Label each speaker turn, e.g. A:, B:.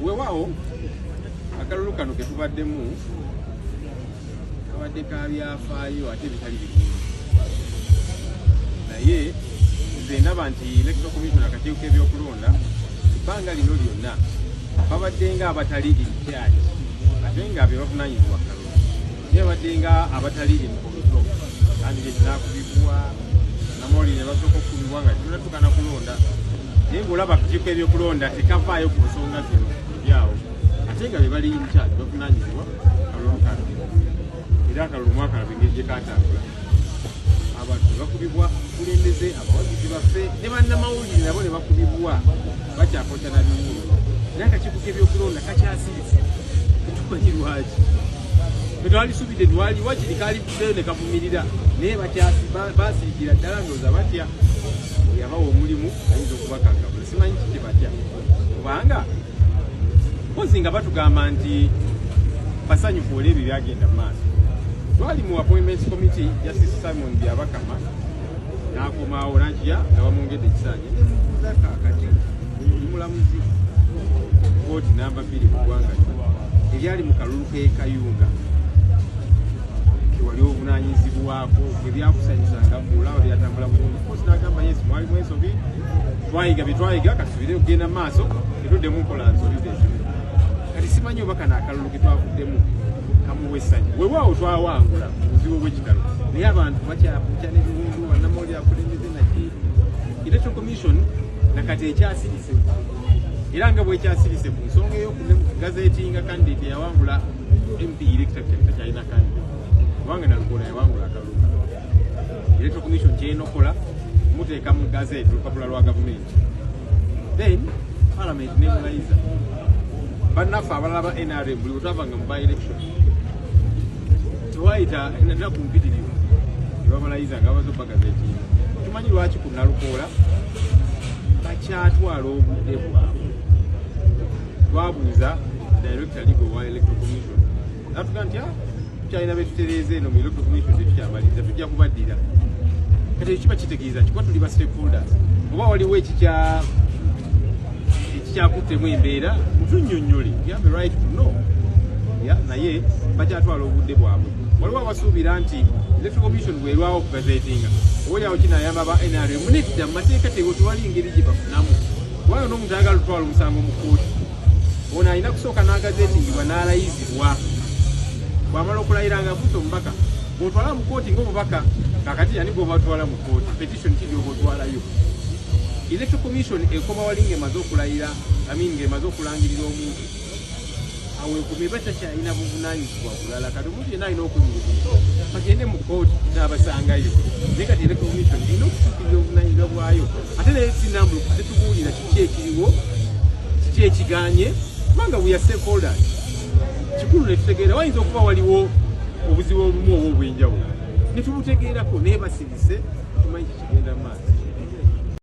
A: weewaawo akalulu kano ke tubaddemu kabadde ka byafaayo ate bitali birungi naye nze ndaba nti electoral commission akakiiko k'ebyokulonda ebbanga lino lyonna babadde nga abatali incharge ate nga be bavunanyizibwa kalulu naye babadde nga abatali in control kandi kyekinakubibwa namawulire ne basooka okukubibwa nga tunatukana kulonda naye ng'olaba akakiiko k'ebyokulonda tekavaayo ku nsonga zino ebyawo ate nga be bali incharge bavunanyizibwa kalulu kano era akalulu mwaka engeri gye katambula abantu ne bakubibwa kulembeze abawagizi baffe ne bannamawulire nabo ne bakubibwa bakyakota na biwulo naye akakiiko k'ebyokulonda kakyasirise tetumanyi lwaki twalisubidde twaliwa kiri kalivuddeyo ne kavumirira naye basirikira ddala ndowooza batya yabawa omulimu ayinza okubakangabula simanyi kiki batya kubanga mpozi nga batugamba nti basanyufu olw'ebyo byagenda mu maaso twali mu appointments committee Justice Simon Byabakama n'akomawo nakya nga bamwongedde ekisanja nemubuuza kaakati ndi mulamuzi kooti namba 2 mu ggwanga ebyali mu kalulu k'ekayunga kewali obuvunanyizibwako ebyakusanyusanga mulaba byatambula bulungi kooti n'agamba yes mwali mwesobi twayiga bye twayiga kasubire okugenda mu maaso tetuddemu nkola nsolide ekimu kati simanyi oba kano akalulu ke twavuddemu kamuwa essanyu weewaawo twawangula obuzibu bw'ekitalo naye abantu bakyapuca n'ebiwundu bannamawulire akulembeze naki electoral commission nakati ekyasirise era nga bwekyasirise ku nsonga ey'okugazeetinga kandidate eyawangula MP electoral takyalina kandidate kubanga nalukola yawangula akalulu electoral commission kyenokola muteeka mu gazeti olupapula lwa gavumenti then parliament nemulayiza bannaffe abalala ba NRM buli bwetwavanga mu by-election tewayita ennaku mpitirivu ne bamalayiza nga bazoba gazeetinga tumanyi lwaki ku nalukoola bakyatwala obudde bwabwe twabuuza director legal wa electoral commission natuga nti tukyalina betutereeza eno mu electoral commission tetukyamaliriza tujja kubaddira kati ekiba kitegeeza kikuba tuli ba stakeholders oba waliwo ekikyakuttemu embeera mutunnyonnyole you have a right to know naye bakyatwala obudde bwabwe waliwo abasuubira nti electoral commission bwerwawo okugazeetinga obaoliawo kinayamba ba NRM netidda mu mateeka tego tewali ngeri gye bafunamu wayo n'omuntu ayagala otwala omusango mu kkooti ono alina kusooka n'agazeetingibwa n'alayizibwa bw'amala okulayira nga afuuse omubaka bw'otwala mu kkooti ng'omubaka kakati yani bw'obatwala mu kkooti petition ki gy'oba otwalayo electoral commission ekoma wali ng'emaze okulayira ng'emaze okulangirira omuntu aweekomye batakyalina buvunaanyizibwa bulala kati omuntu yenna alina okwemulugunya bagende mu kkooti n'abasangayo naye kati electoral commission erina okutuukirira obuvunaanyizibwa bwayo ate naye sinambuluku tetubuulira kiki ekiriwo kiki ekiganye kubanga we are stakeholders kikulu ne tutegeera wayinza okuba waliwo obuzibu obumu oba obw'enjawulo ne tubutegeerako naye basirise tumanyi kikigenda mu maaso